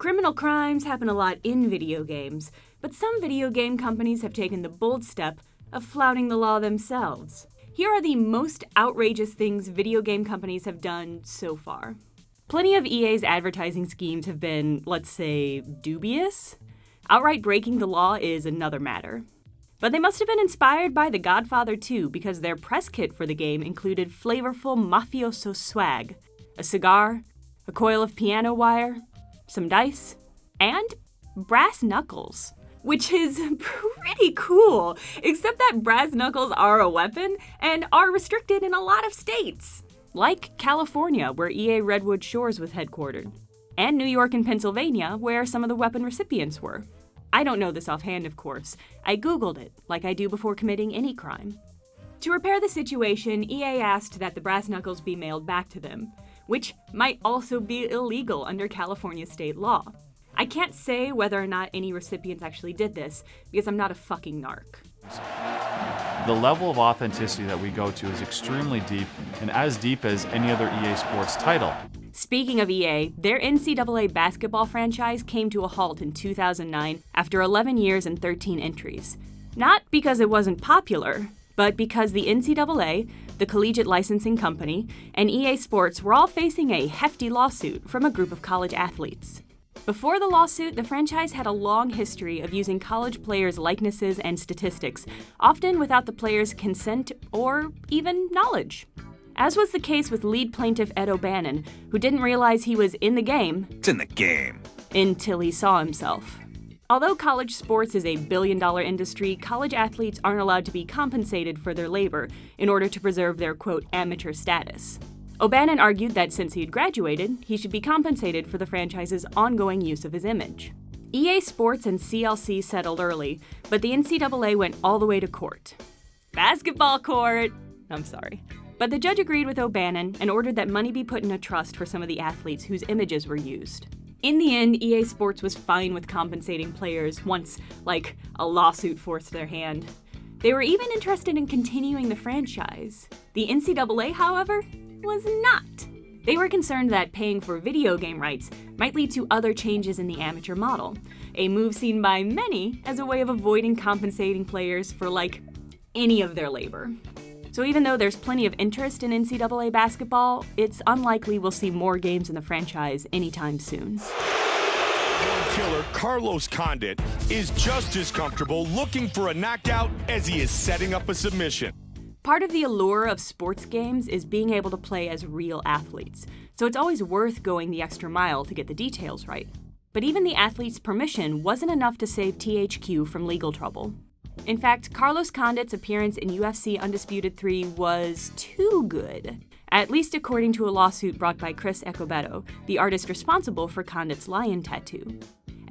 Criminal crimes happen a lot in video games, but some video game companies have taken the bold step of flouting the law themselves. Here are the most outrageous things video game companies have done so far. Plenty of EA's advertising schemes have been, let's say, dubious. Outright breaking the law is another matter. But they must have been inspired by the Godfather 2 because their press kit for the game included flavorful mafioso swag, a cigar, a coil of piano wire, some dice, and brass knuckles. Which is pretty cool, except that brass knuckles are a weapon and are restricted in a lot of states. Like California, where EA Redwood Shores was headquartered, and New York and Pennsylvania, where some of the weapon recipients were. I don't know this offhand, of course. I Googled it, like I do before committing any crime. To repair the situation, EA asked that the brass knuckles be mailed back to them, which might also be illegal under California state law. I can't say whether or not any recipients actually did this, because I'm not a fucking narc. The level of authenticity that we go to is extremely deep, and as deep as any other EA Sports title. Speaking of EA, their NCAA basketball franchise came to a halt in 2009 after 11 years and 13 entries. Not because it wasn't popular, but because the NCAA, the collegiate licensing company, and EA Sports were all facing a hefty lawsuit from a group of college athletes. Before the lawsuit, the franchise had a long history of using college players' likenesses and statistics, often without the players' consent or even knowledge. As was the case with lead plaintiff Ed O'Bannon, who didn't realize he was in the game. It's in the game. Until he saw himself. Although college sports is a billion-dollar industry, college athletes aren't allowed to be compensated for their labor in order to preserve their, quote, amateur status. O'Bannon argued that since he had graduated, he should be compensated for the franchise's ongoing use of his image. EA Sports and CLC settled early, but the NCAA went all the way to court. Basketball court! I'm sorry. But the judge agreed with O'Bannon and ordered that money be put in a trust for some of the athletes whose images were used. In the end, EA Sports was fine with compensating players once, a lawsuit forced their hand. They were even interested in continuing the franchise. The NCAA, however, was not. They were concerned that paying for video game rights might lead to other changes in the amateur model, a move seen by many as a way of avoiding compensating players for, any of their labor. So even though there's plenty of interest in NCAA basketball, it's unlikely we'll see more games in the franchise anytime soon. Killer Carlos Condit is just as comfortable looking for a knockout as he is setting up a submission. Part of the allure of sports games is being able to play as real athletes, so it's always worth going the extra mile to get the details right. But even the athlete's permission wasn't enough to save THQ from legal trouble. In fact, Carlos Condit's appearance in UFC Undisputed 3 was too good, at least according to a lawsuit brought by Chris Ecobedo, the artist responsible for Condit's lion tattoo.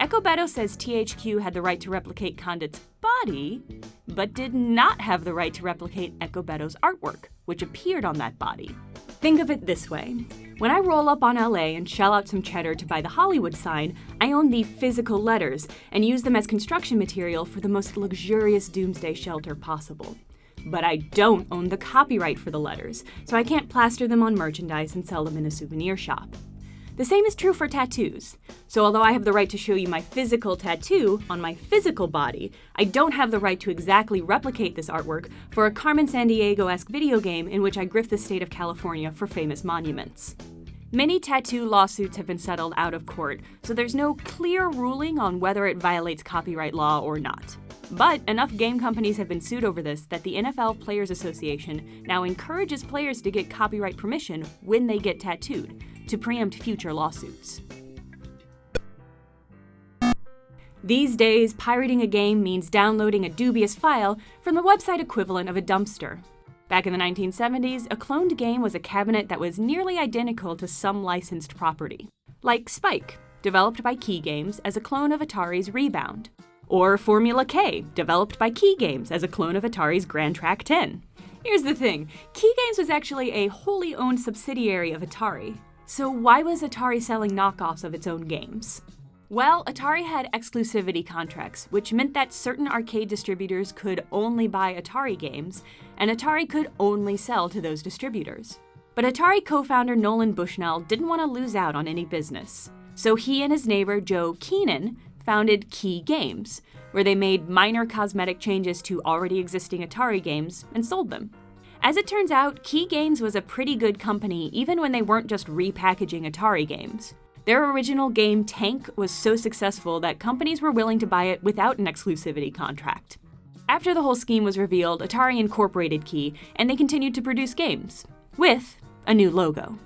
Ecobedo says THQ had the right to replicate Condit's body, but did not have the right to replicate Ecobedo's artwork, which appeared on that body. Think of it this way. When I roll up on LA and shell out some cheddar to buy the Hollywood sign, I own the physical letters and use them as construction material for the most luxurious doomsday shelter possible. But I don't own the copyright for the letters, so I can't plaster them on merchandise and sell them in a souvenir shop. The same is true for tattoos. So although I have the right to show you my physical tattoo on my physical body, I don't have the right to exactly replicate this artwork for a Carmen Sandiego-esque video game in which I grift the state of California for famous monuments. Many tattoo lawsuits have been settled out of court, so there's no clear ruling on whether it violates copyright law or not. But enough game companies have been sued over this that the NFL Players Association now encourages players to get copyright permission when they get tattooed, to preempt future lawsuits. These days, pirating a game means downloading a dubious file from the website equivalent of a dumpster. Back in the 1970s, a cloned game was a cabinet that was nearly identical to some licensed property, like Spike, developed by Kee Games as a clone of Atari's Rebound, or Formula K, developed by Kee Games as a clone of Atari's Grand Track 10. Here's the thing, Kee Games was actually a wholly owned subsidiary of Atari. So why was Atari selling knockoffs of its own games? Well, Atari had exclusivity contracts, which meant that certain arcade distributors could only buy Atari games, and Atari could only sell to those distributors. But Atari co-founder Nolan Bushnell didn't want to lose out on any business. So he and his neighbor Joe Keenan founded Kee Games, where they made minor cosmetic changes to already existing Atari games and sold them. As it turns out, Kee Games was a pretty good company even when they weren't just repackaging Atari games. Their original game Tank was so successful that companies were willing to buy it without an exclusivity contract. After the whole scheme was revealed, Atari incorporated Kee, and they continued to produce games, with a new logo.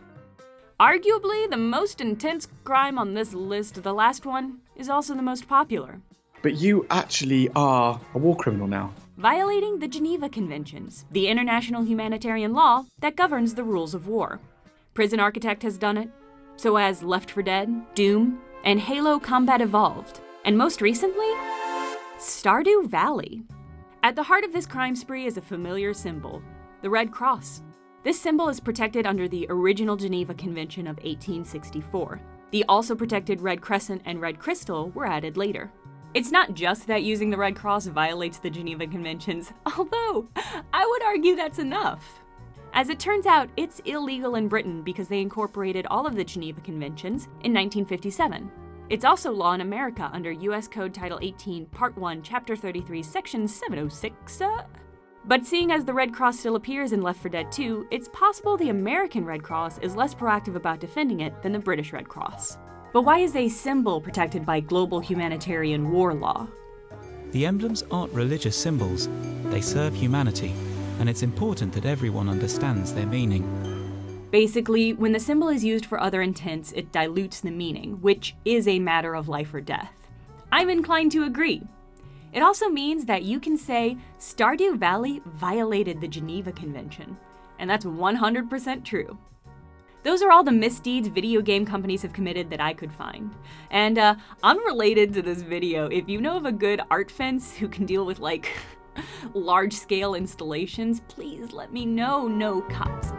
Arguably the most intense crime on this list, the last one, is also the most popular. But you actually are a war criminal now. Violating the Geneva Conventions, the international humanitarian law that governs the rules of war. Prison Architect has done it, so has Left 4 Dead, Doom, and Halo Combat Evolved, and most recently, Stardew Valley. At the heart of this crime spree is a familiar symbol, the Red Cross. This symbol is protected under the original Geneva Convention of 1864. The also protected Red Crescent and Red Crystal were added later. It's not just that using the Red Cross violates the Geneva Conventions, although I would argue that's enough. As it turns out, it's illegal in Britain because they incorporated all of the Geneva Conventions in 1957. It's also law in America under U.S. Code Title 18, Part 1, Chapter 33, Section 706. But seeing as the Red Cross still appears in Left 4 Dead 2, it's possible the American Red Cross is less proactive about defending it than the British Red Cross. But why is a symbol protected by global humanitarian war law? The emblems aren't religious symbols, they serve humanity, and it's important that everyone understands their meaning. Basically, when the symbol is used for other intents, it dilutes the meaning, which is a matter of life or death. I'm inclined to agree. It also means that you can say Stardew Valley violated the Geneva Convention, and that's 100% true. Those are all the misdeeds video game companies have committed that I could find. And unrelated to this video, if you know of a good art fence who can deal with large-scale installations, please let me know. No cops.